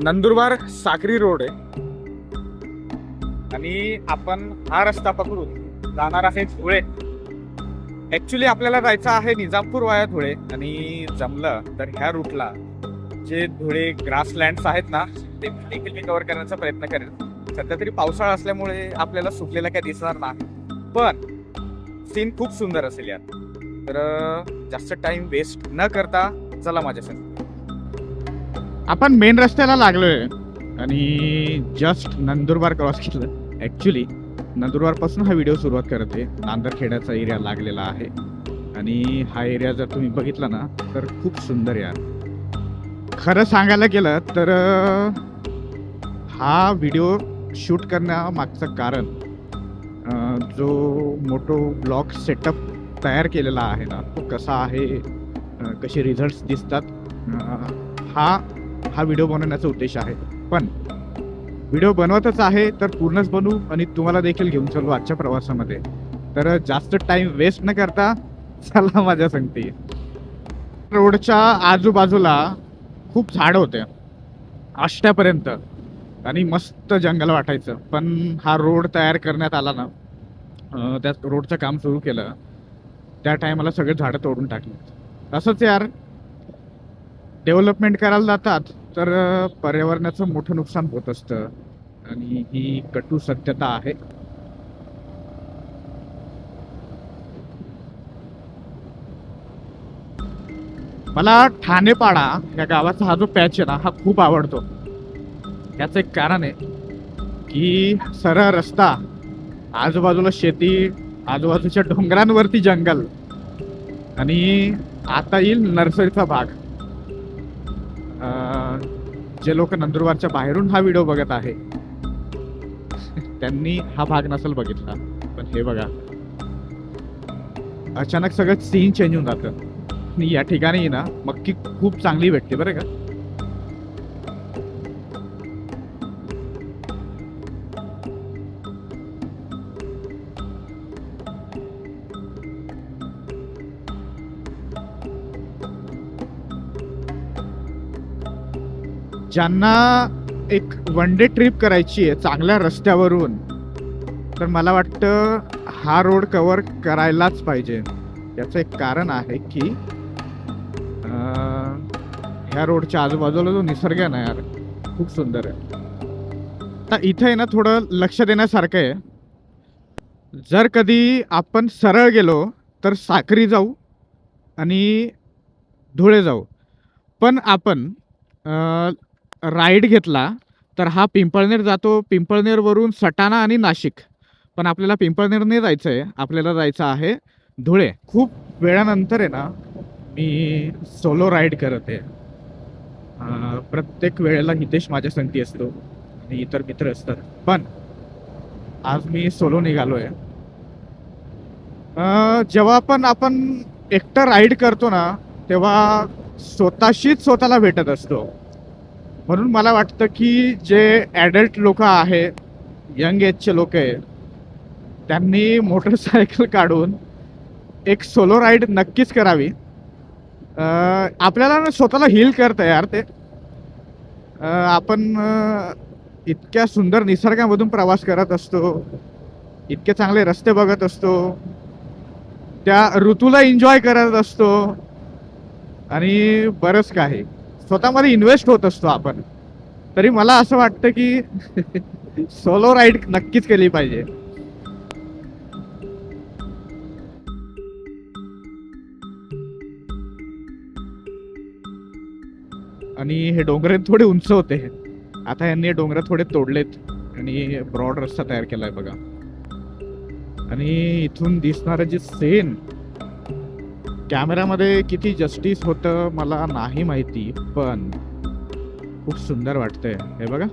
Nandurbar Sakri road आहे आणि आपण हा रस्ता पकडून जाणार आहे धुळे. ऍक्च्युली आपल्याला जायचं आहे निजामपूर वाया धुळे आणि जमलं तर ह्या रूटला जे धुळे ग्रासलँड्स आहेत ना ते देखील मी कव्हर करण्याचा प्रयत्न करेन. सध्या तरी पावसाळा असल्यामुळे आपल्याला सुकलेला काय दिसणार नाही, पण सीन खूप सुंदर असेल यात. तर जास्त टाइम वेस्ट न करता चला माझ्या संग. आपण मेन रस्त्याला लागलोय आणि जस्ट नंदुरबार क्रॉस केलं. ॲक्च्युली नंदुरबार पासून हा व्हिडिओ सुरुवात करते. नांदरखेड्याचा एरिया लागलेला आहे आणि हा एरिया जर तुम्ही बघितला ना तर खूप सुंदर यार. खरं सांगायला गेलं तर हा व्हिडिओ शूट करण्यामागचं कारण जो मोठो ब्लॉग सेटअप तयार केलेला आहे ना तो कसा आहे, कसे रिझल्ट्स दिसतात, हा व्हिडिओ बनवण्याचा उद्देश आहे. पण व्हिडिओ बनवतच आहे तर पूर्णच बनवू आणि तुम्हाला देखील घेऊन चालू आजच्या प्रवासामध्ये. तर जास्त टाइम वेस्ट न करता चला माझ्या सांगते. रोडच्या आजूबाजूला खूप झाड होते आष्ट्यापर्यंत आणि मस्त जंगल वाटायचं. पण हा रोड तयार करण्यात आला ना, त्या रोडचं काम सुरू केलं त्या टायमाला सगळे झाडं तोडून टाकली. असंच यार, डेव्हलपमेंट करायला जातात तर पर्यावरणाचं मोठं नुकसान होत असतं आणि ही कटू सत्यता आहे. मला ठाणेपाडा या गावाचा हा जो पॅच आहे ना हा खूप आवडतो. याचं एक कारण आहे की सरळ रस्ता, आजूबाजूला शेती, आजूबाजूच्या डोंगरांवरती जंगल आणि आता येईल नर्सरीचा भाग. जे लोक नंदुरबारच्या बाहेरून हा व्हिडिओ बघत आहे त्यांनी हा भाग नसेल बघितला, पण हे बघा अचानक सगळं सीन चेंज होऊन जातं. आणि या ठिकाणी ना मक्की खूप चांगली भेटते बरं का. ज्यांना एक वन डे ट्रिप करायची आहे चांगल्या रस्त्यावरून तर मला वाटतं हा रोड कव्हर करायलाच पाहिजे. याचं एक कारण आहे की ह्या रोडच्या आजूबाजूला जो निसर्ग आहे ना यार खूप सुंदर आहे. आता इथे आहे ना थोडं लक्ष देण्यासारखं आहे. जर कधी आपण सरळ गेलो तर साक्री जाऊ आणि धुळे जाऊ, पण आपण राईड घेतला तर हा पिंपळनेर जातो. पिंपळनेरवरून सटाणा आणि नाशिक, पण आपल्याला पिंपळनेर नाही जायचं आहे, आपल्याला जायचं आहे धुळे. खूप वेळानंतर आहे ना मी सोलो राईड करत आहे. प्रत्येक वेळेला हितेश माझ्या संगती असतो आणि इतर मित्र असतात, पण आज मी सोलो निघालो आहे. जेव्हा पण आपण एकटं राईड करतो ना तेव्हा स्वतःशीच स्वतःला भेटत असतो. म्हणून मला वाटतं की जे ॲडल्ट लोक आहे, यंग एजचे लोक आहे, त्यांनी मोटरसायकल काढून एक सोलो राईड नक्कीच करावी. आपल्याला ना स्वतःला हील करतं यार ते. आपण इतक्या सुंदर निसर्गामधून प्रवास करत असतो, इतके चांगले रस्ते बघत असतो, त्या ऋतूला एन्जॉय करत असतो आणि बरंच काही स्वतःमध्ये इन्व्हेस्ट होत असतो आपण. तरी मला असं वाटतं की सोलो राईड नक्कीच केली पाहिजे. आणि हे डोंगर थोडे उंच होते, आता यांनी हे डोंगर थोडे तोडलेत आणि ब्रॉड रस्ता तयार केलाय बघा. आणि इथून दिसणारं जे सीन कॅमेरामध्ये किती जस्टिस होतं मला नाही माहिती, पण खूप सुंदर वाटतंय. हे बघा,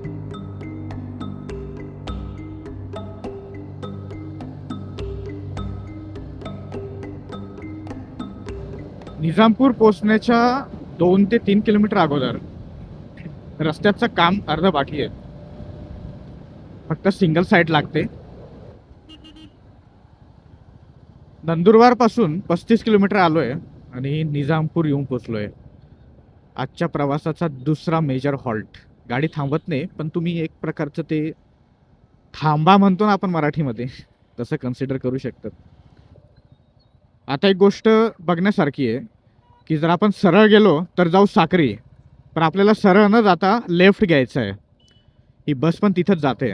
निजामपूर पोहोचण्याच्या 2 ते 3 किलोमीटर अगोदर रस्त्याचं काम अर्ध बाकी आहे. फक्त सिंगल साईड लागते. नंदुरबार पासून 35 किलोमीटर आलोय आणि निजामपूर येऊन पोचलोय. आजच्या प्रवासाचा दुसरा मेजर हॉल्ट गाडी थांबवत नाही, पण तुम्ही एक प्रकारचं ते थांबा म्हणतो ना आपण मराठीमध्ये, तसं कन्सिडर करू शकतात. आता एक गोष्ट बघण्यासारखी आहे की जर आपण सरळ गेलो तर जाऊ साक्री, पण आपल्याला सरळ न जाता लेफ्ट घ्यायचं आहे. ही बस पण तिथंच जाते.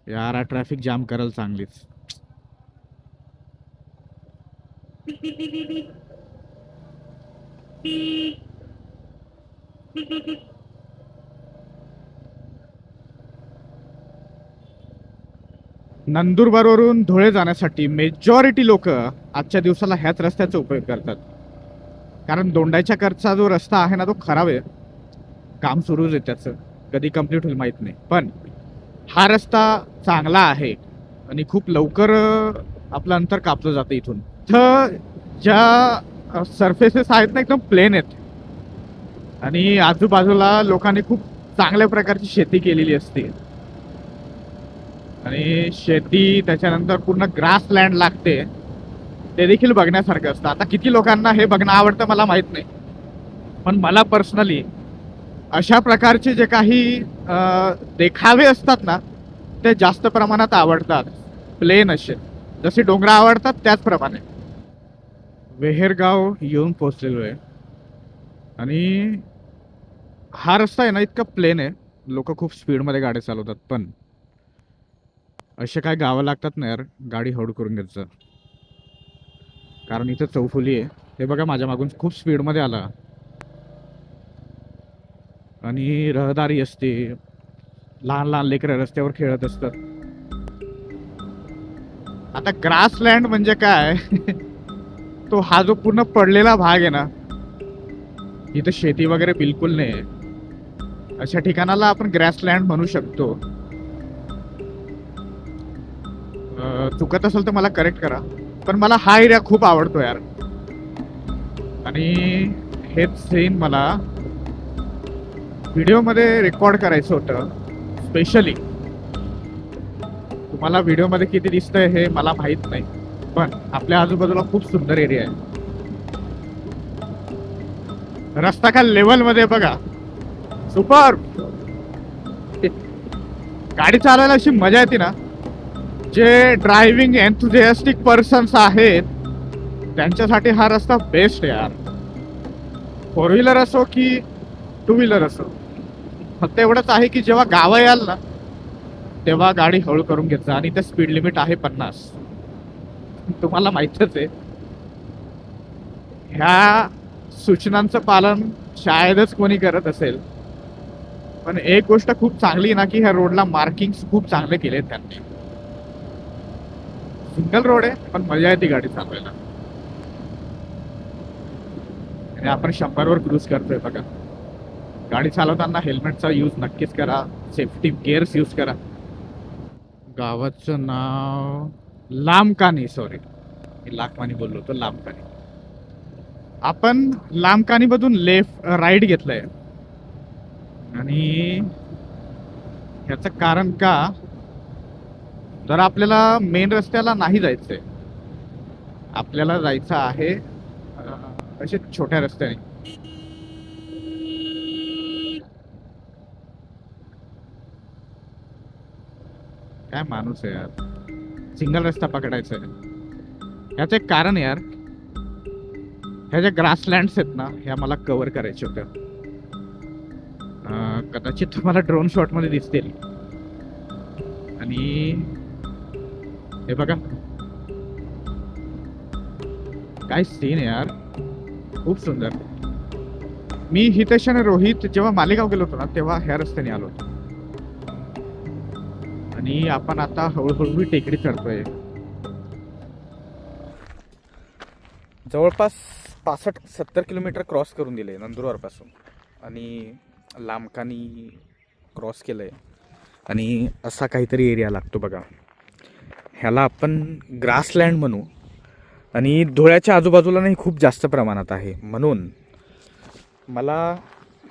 यार ट्रॅफिक जाम करल चांगलीच. नंदुरबारवरून धुळे जाण्यासाठी मेजॉरिटी लोक आजच्या दिवसाला ह्याच रस्त्याचा उपयोग करतात. कारण दोंडाईच्याकडचा जो रस्ता आहे ना तो खराब आहे. काम सुरूच आहे त्याचं, कधी कंप्लीट होईल माहीत नाही. पण हा रस्ता चांगला आहे आणि खूप लवकर आपलं अंतर कापलं जातं इथून. तर ज्या सरफेसेस आहेत ना एकदम प्लेन आहेत आणि आजूबाजूला लोकांनी खूप चांगल्या प्रकारची शेती केलेली असते आणि शेती त्याच्यानंतर पूर्ण ग्रासलँड लागते, ते देखील बघण्यासारखं असतं. आता किती लोकांना हे बघणं आवडतं मला माहित नाही, पण मला पर्सनली अशा प्रकारचे जे काही देखावे असतात ना ते जास्त प्रमाणात आवडतात. प्लेन असे जसे डोंगर आवडतात त्याचप्रमाणे. वेहेरगाव येऊन पोचलेलो आहे आणि हा रस्ता आहे ना इतका प्लेन आहे, लोक खूप स्पीडमध्ये गाड्या चालवतात. पण असे काय गावं लागतात ना यार, गाडी हळू करून घेत जा. कारण इथं चौफुली आहे. हे बघा माझ्या मागून खूप स्पीडमध्ये आला आणि रहदारी असते, लहान लहान लेकरं रस्त्यावर खेळत असतात. आता ग्रासलँड म्हणजे काय तो हा जो पूर्ण पडलेला भाग आहे ना, इथं शेती वगैरे बिलकुल नाही आहे. अशा ठिकाणाला आपण ग्रासलँड म्हणू शकतो. चुकत असेल तर मला करेक्ट करा, पण मला हा एरिया खूप आवडतो यार. आणि हेच सीन मला व्हिडिओमध्ये रेकॉर्ड करायचं होतं स्पेशली. तुम्हाला व्हिडिओमध्ये किती दिसतंय हे मला माहित नाही, पण आपल्या आजूबाजूला खूप सुंदर एरिया आहे. रस्ता का लेवल मध्ये बघा, सुपर. गाडी चालवायला अशी मजा येते ना, जे ड्रायव्हिंग एन्थुझियास्टिक पर्सन्स आहेत त्यांच्यासाठी हा रस्ता बेस्ट आहे यार. फोर व्हीलर असो की टू व्हीलर असो, फक्त एवढंच आहे की जेव्हा गावं याल ना तेव्हा गाडी हळू करून घेत जा. आणि ते स्पीड लिमिट आहे 50. तुम्हाला माहितच आहे. ह्या सूचनांचं पालन शायदच कोणी करत असेल, पण एक गोष्ट खूप चांगली ना की ह्या रोडला मार्किंग खूप चांगले केले त्यांनी. सिंगल रोड आहे पण मजा येते गाडी चालवायला. आणि आपण 100वर क्रूज करतोय बघा. गाडी चालवताना हेल्मेटचा यूज नक्कीच करा, सेफ्टी गिअर्स यूज करा. गावाचं नाव लामकानी, सॉरी लाखमानी बोललो होतो, लामकानी. आपण लामकानी मधून राईट घेतलंय आणि ह्याचं कारण का, जर आपल्याला मेन रस्त्याला नाही जायचंय, आपल्याला जायचं आहे असे छोट्या रस्त्याने. काय माणूस आहे यार, सिंगल रस्ता पकडायचा आहे. ह्याचं एक कारण यार, ह्या ज्या ग्रासलँड्स आहेत ना ह्या मला कव्हर करायचे होत्या. कदाचित तुम्हाला ड्रोन शॉट मध्ये दिसतील. आणि हे बघा काय सीन आहे यार, खूप सुंदर. मी हितेश आणि रोहित जेव्हा मालेगाव गेलो होतो ना तेव्हा ह्या रस्त्याने आलो होतो. आणि आपण आता हळूहळू टेकडी चढतोय. जवळपास 65-70 किलोमीटर क्रॉस करून दिले नंदुरबार पासून आणि लामकानी क्रॉस केलंय. आणि असा काहीतरी एरिया लागतो बघा, ह्याला आपण ग्रासलँड म्हणू. आणि धुळ्याच्या आजूबाजूला नाही खूप जास्त प्रमाणात आहे, म्हणून मला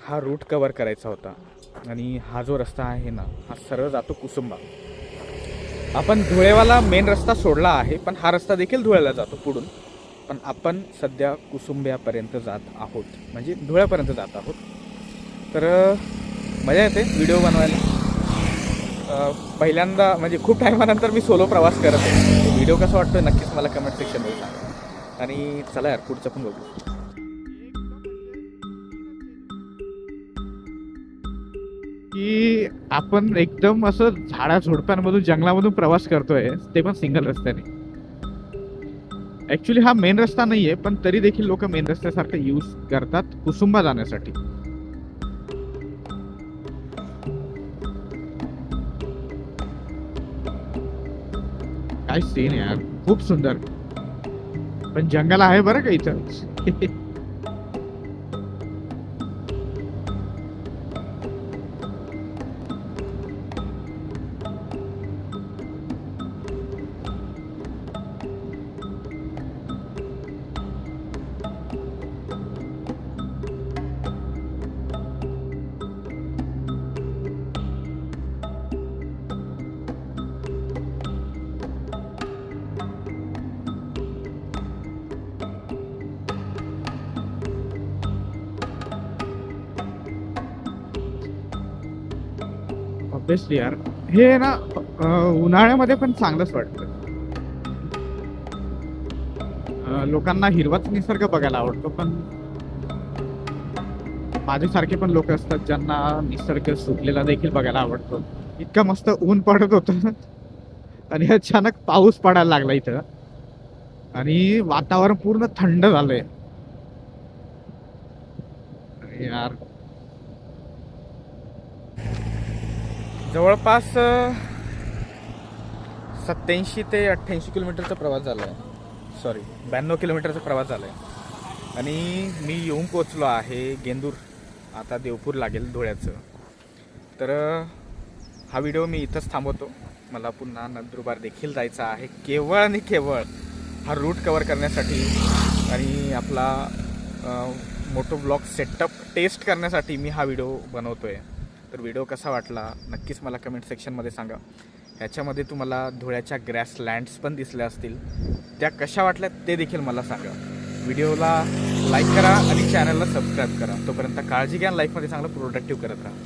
हा रूट कवर करायचा होता. आणि हा जो रस्ता आहे ना हा सरळ जातो कुसुंबा. आपण धुळेवाला मेन रस्ता सोडला आहे, पण हा रस्ता देखील धुळ्याला जातो पुढून. पण आपण सध्या कुसुंब्यापर्यंत जात आहोत, म्हणजे धुळ्यापर्यंत जात आहोत. तर मजा येते व्हिडिओ बनवायला. पहिल्यांदा म्हणजे खूप टायमानंतर मी सोलो प्रवास करत आहे. व्हिडिओ कसा वाटतो नक्कीच मला कमेंट सेक्शनमध्ये सांगा. आणि चला यार पुढचं पण बघू. की आपण एकदम असं झाडा झुडप्यांमधून जंगलामधून प्रवास करतोय, ते पण सिंगल रस्त्याने. ऍक्च्युली हा मेन रस्ता नाहीये, पण तरी देखील लोक मेन रस्त्यासारखं यूज करतात कुसुंबा जाण्यासाठी. काय सीन आहे यार, खूप सुंदर. पण जंगल आहे बरं का इथं. ऑब्विसली यार, हे ना उन्हाळ्यामध्ये पण चांगलंच वाटतं. लोकांना हिरवाच निसर्ग बघायला आवडतो, पण माझ्यासारखे पण लोक असतात ज्यांना निसर्ग सुकलेला देखील बघायला आवडतो. इतकं मस्त ऊन पडत होतं आणि अचानक पाऊस पडायला लागला इथं, आणि वातावरण पूर्ण थंड झालंय. अरे यार, जवळपास 87 ते 88 किलोमीटरचा प्रवास झाला आहे. सॉरी, 92 किलोमीटरचा प्रवास झाला आहे. आणि मी येऊन पोचलो आहे गेंदूर. आता देवपूर लागेल धुळ्याचं. तर हा व्हिडिओ मी इथंच थांबवतो. मला पुन्हा नंदुरबार देखील जायचं आहे, केवळ आणि केवळ हा रूट कवर करण्यासाठी आणि आपला मोटो ब्लॉग सेटअप टेस्ट करण्यासाठी मी हा व्हिडिओ बनवतो आहे. तर व्हिडिओ कसा वाटला नक्कीच मला कमेंट सेक्शनमध्ये सांगा. ह्याच्यामध्ये तुम्हाला धुळ्याच्या ग्रॅसलँड्स पण दिसल्या असतील, त्या कशा वाटल्या ते देखील मला सांगा. व्हिडिओला लाईक करा आणि चॅनलला सबस्क्राईब करा. तोपर्यंत काळजी घ्या, लाईफमध्ये चांगलं प्रोडक्टिव्ह करत राहा.